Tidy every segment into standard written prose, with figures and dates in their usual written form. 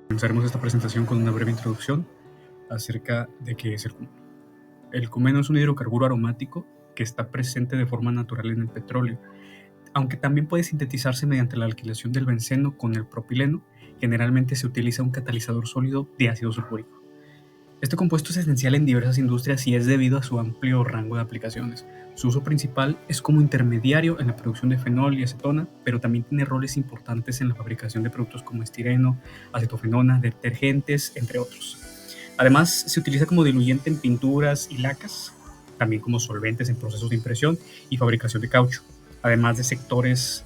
Comenzaremos esta presentación con una breve introducción acerca de qué es el cumeno. El cumeno es un hidrocarburo aromático que está presente de forma natural en el petróleo, aunque también puede sintetizarse mediante la alquilación del benceno con el propileno. Generalmente se utiliza un catalizador sólido de ácido sulfúrico. Este compuesto es esencial en diversas industrias y es debido a su amplio rango de aplicaciones. Su uso principal es como intermediario en la producción de fenol y acetona, pero también tiene roles importantes en la fabricación de productos como estireno, acetofenona, detergentes, entre otros. Además, se utiliza como diluyente en pinturas y lacas, también como solventes en procesos de impresión y fabricación de caucho, además de sectores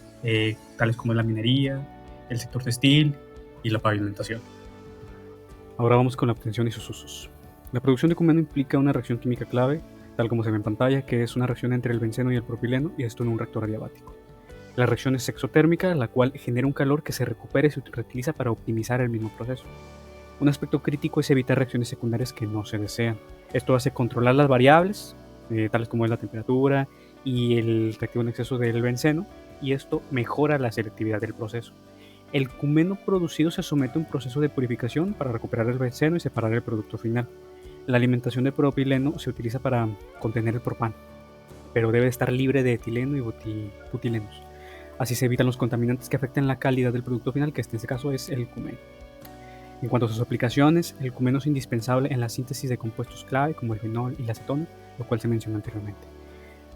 tales como la minería, el sector textil y la pavimentación. Ahora vamos con la obtención y sus usos. La producción de cumeno implica una reacción química clave, tal como se ve en pantalla, que es una reacción entre el benceno y el propileno, y esto en un reactor adiabático. La reacción es exotérmica, la cual genera un calor que se recupera y se reutiliza para optimizar el mismo proceso. Un aspecto crítico es evitar reacciones secundarias que no se desean. Esto hace controlar las variables, tales como es la temperatura y el reactivo en exceso del benceno, y esto mejora la selectividad del proceso. El cumeno producido se somete a un proceso de purificación para recuperar el benceno y separar el producto final. La alimentación de propileno se utiliza para contener el propano, pero debe estar libre de etileno y butilenos. Así se evitan los contaminantes que afecten la calidad del producto final, que en este caso es el cumeno. En cuanto a sus aplicaciones, el cumeno es indispensable en la síntesis de compuestos clave como el fenol y la acetona, lo cual se mencionó anteriormente.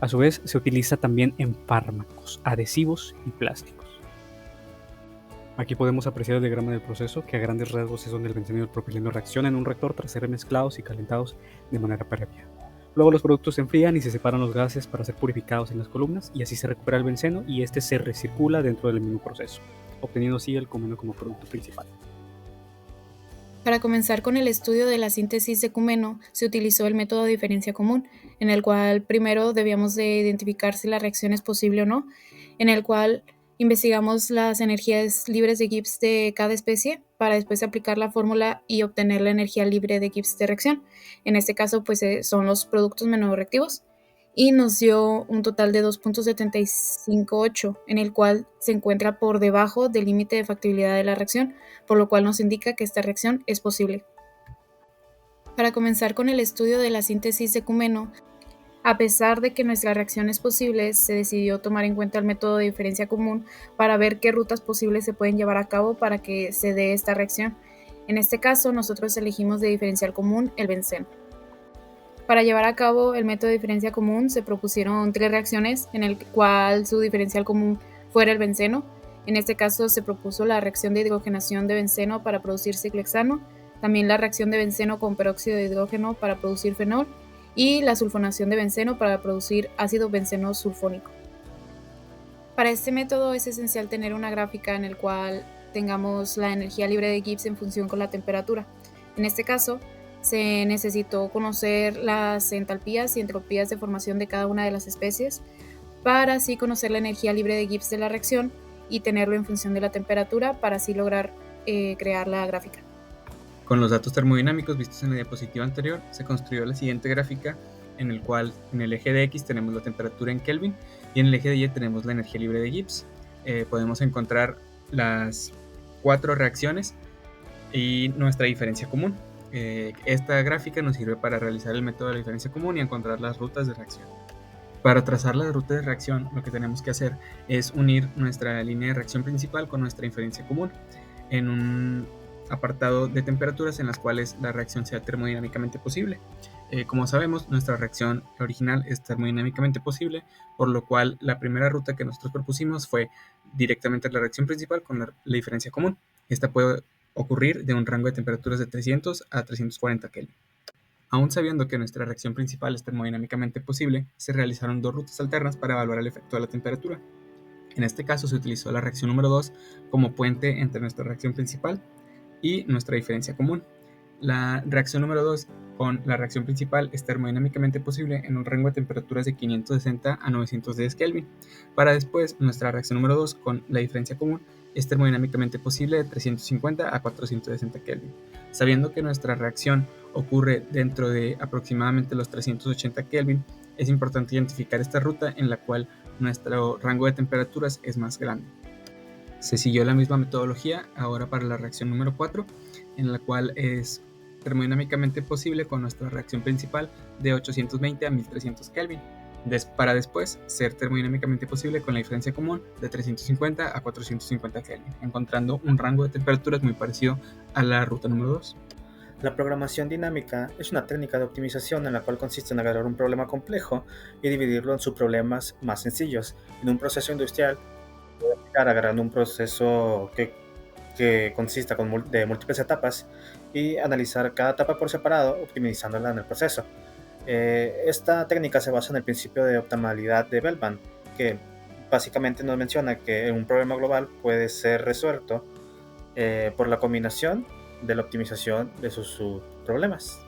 A su vez, se utiliza también en fármacos, adhesivos y plásticos. Aquí podemos apreciar el diagrama del proceso, que a grandes rasgos es donde el benceno y el propileno reaccionan en un reactor tras ser mezclados y calentados de manera previa. Luego los productos se enfrían y se separan los gases para ser purificados en las columnas, y así se recupera el benceno y este se recircula dentro del mismo proceso, obteniendo así el cumeno como producto principal. Para comenzar con el estudio de la síntesis de cumeno, se utilizó el método de diferencia común, en el cual primero debíamos de identificar si la reacción es posible o no, en el cual investigamos las energías libres de Gibbs de cada especie para después aplicar la fórmula y obtener la energía libre de Gibbs de reacción. En este caso, pues son los productos menoreactivos, y nos dio un total de 2.758, en el cual se encuentra por debajo del límite de factibilidad de la reacción, por lo cual nos indica que esta reacción es posible. Para comenzar con el estudio de la síntesis de cumeno, a pesar de que nuestra reacción es posible, se decidió tomar en cuenta el método de diferencia común para ver qué rutas posibles se pueden llevar a cabo para que se dé esta reacción. En este caso, nosotros elegimos de diferencial común el benceno. Para llevar a cabo el método de diferencia común se propusieron 3 reacciones en el cual su diferencial común fuera el benceno. En este caso se propuso la reacción de hidrogenación de benceno para producir ciclohexano, también la reacción de benceno con peróxido de hidrógeno para producir fenol y la sulfonación de benceno para producir ácido benceno sulfónico. Para este método es esencial tener una gráfica en el cual tengamos la energía libre de Gibbs en función con la temperatura. En este caso, se necesitó conocer las entalpías y entropías de formación de cada una de las especies para así conocer la energía libre de Gibbs de la reacción y tenerlo en función de la temperatura para así lograr crear la gráfica. Con los datos termodinámicos vistos en la diapositiva anterior, se construyó la siguiente gráfica en el cual en el eje de X tenemos la temperatura en Kelvin y en el eje de Y tenemos la energía libre de Gibbs. Podemos encontrar las 4 reacciones y nuestra diferencia común. Esta gráfica nos sirve para realizar el método de la diferencia común y encontrar las rutas de reacción. Para trazar la ruta de reacción, lo que tenemos que hacer es unir nuestra línea de reacción principal con nuestra diferencia común en un apartado de temperaturas en las cuales la reacción sea termodinámicamente posible. Como sabemos, nuestra reacción original es termodinámicamente posible, por lo cual la primera ruta que nosotros propusimos fue directamente la reacción principal con la diferencia común. Esta puede ocurrir de un rango de temperaturas de 300 a 340 Kelvin. Aún sabiendo que nuestra reacción principal es termodinámicamente posible, se realizaron 2 rutas alternas para evaluar el efecto de la temperatura. En este caso se utilizó la reacción número 2 como puente entre nuestra reacción principal y nuestra diferencia común. La reacción número 2 con la reacción principal es termodinámicamente posible en un rango de temperaturas de 560 a 910 Kelvin. Para después, nuestra reacción número 2 con la diferencia común es termodinámicamente posible de 350 a 460 Kelvin. Sabiendo que nuestra reacción ocurre dentro de aproximadamente los 380 Kelvin, es importante identificar esta ruta en la cual nuestro rango de temperaturas es más grande. Se siguió la misma metodología ahora para la reacción número 4, en la cual es termodinámicamente posible con nuestra reacción principal de 820 a 1300 Kelvin, para después ser termodinámicamente posible con la diferencia común de 350 a 450 Kelvin, encontrando un rango de temperaturas muy parecido a la ruta número 2. La programación dinámica es una técnica de optimización en la cual consiste en agarrar un problema complejo y dividirlo en subproblemas más sencillos. En un proceso industrial, puede aplicar agarrando un proceso que consista de múltiples etapas y analizar cada etapa por separado, optimizándola en el proceso. Esta técnica se basa en el principio de optimalidad de Bellman, que básicamente nos menciona que un problema global puede ser resuelto por la combinación de la optimización de sus subproblemas.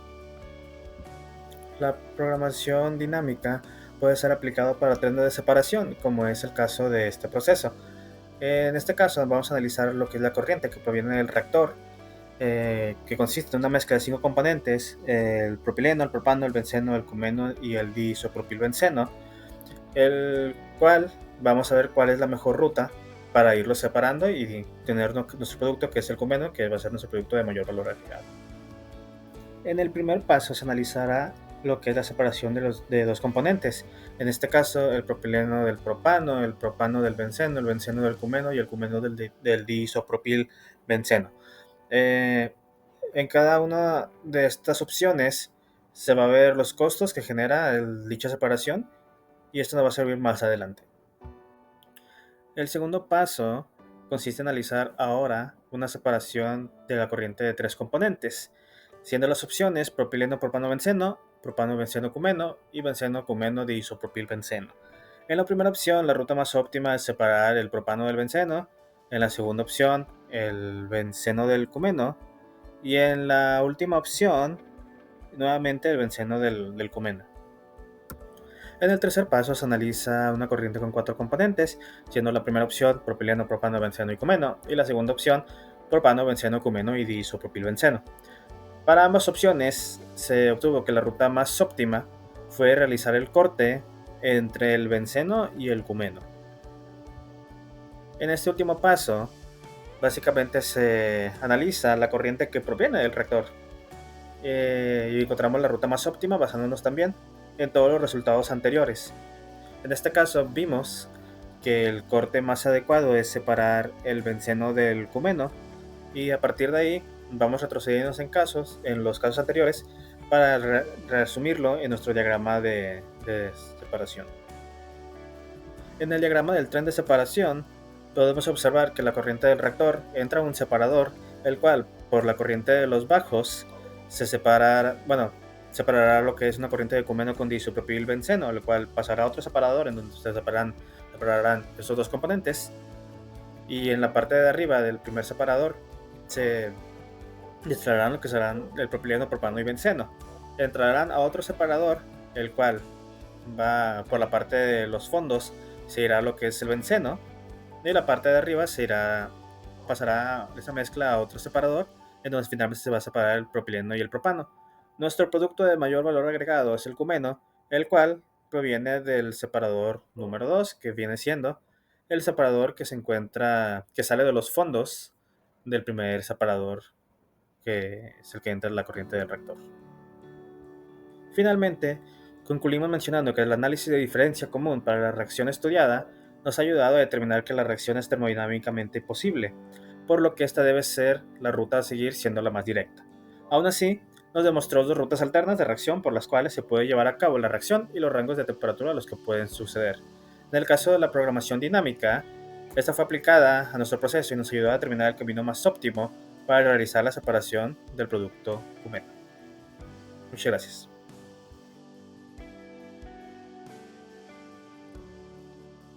La programación dinámica puede ser aplicada para trenes de separación, como es el caso de este proceso. En este caso vamos a analizar lo que es la corriente que proviene del reactor, que consiste en una mezcla de 5 componentes: el propileno, el propano, el benceno, el cumeno y el diisopropilbenceno, el cual vamos a ver cuál es la mejor ruta para irlos separando y tener nuestro producto, que es el cumeno, que va a ser nuestro producto de mayor valor agregado. En el primer paso se analizará lo que es la separación de dos componentes, en este caso el propileno del propano, el propano del benceno, el benceno del cumeno y el cumeno del diisopropilbenceno. En cada una de estas opciones se va a ver los costos que genera dicha separación, y esto nos va a servir más adelante. El segundo paso consiste en analizar ahora una separación de la corriente de 3 componentes, siendo las opciones propileno propano benceno, propano benceno cumeno y benceno cumeno diisopropilbenceno. En la primera opción, la ruta más óptima es separar el propano del benceno. En la segunda opción, el benceno del cumeno. Y en la última opción, nuevamente el benceno del cumeno. En el tercer paso se analiza una corriente con 4 componentes, siendo la primera opción propileno, propano, benceno y cumeno, y la segunda opción propano, benceno, cumeno y diisopropilbenceno. Para ambas opciones se obtuvo que la ruta más óptima fue realizar el corte entre el benceno y el cumeno. En este último paso, básicamente se analiza la corriente que proviene del reactor y encontramos la ruta más óptima basándonos también en todos los resultados anteriores. En este caso vimos que el corte más adecuado es separar el benceno del cumeno, y a partir de ahí vamos retrocediendo en los casos anteriores para resumirlo en nuestro diagrama de separación. En el diagrama del tren de separación podemos observar que la corriente del reactor entra a un separador, el cual por la corriente de los bajos separará lo que es una corriente de cumeno con diisopropilbenceno, el cual pasará a otro separador en donde se separarán esos dos componentes, y en la parte de arriba del primer separador se destilarán lo que serán el propileno, propano y benceno. Entrarán a otro separador, el cual va por la parte de los fondos, se irá lo que es el benceno, y la parte de arriba pasará esa mezcla a otro separador, en donde finalmente se va a separar el propileno y el propano. Nuestro producto de mayor valor agregado es el cumeno, el cual proviene del separador número 2, que viene siendo el separador que sale de los fondos del primer separador, que es el que entra en la corriente del reactor. Finalmente, concluimos mencionando que el análisis de diferencia común para la reacción estudiada nos ha ayudado a determinar que la reacción es termodinámicamente posible, por lo que esta debe ser la ruta a seguir, siendo la más directa. Aún así, nos demostró dos rutas alternas de reacción por las cuales se puede llevar a cabo la reacción y los rangos de temperatura a los que pueden suceder. En el caso de la programación dinámica, esta fue aplicada a nuestro proceso y nos ayudó a determinar el camino más óptimo para realizar la separación del producto cumeno. Muchas gracias.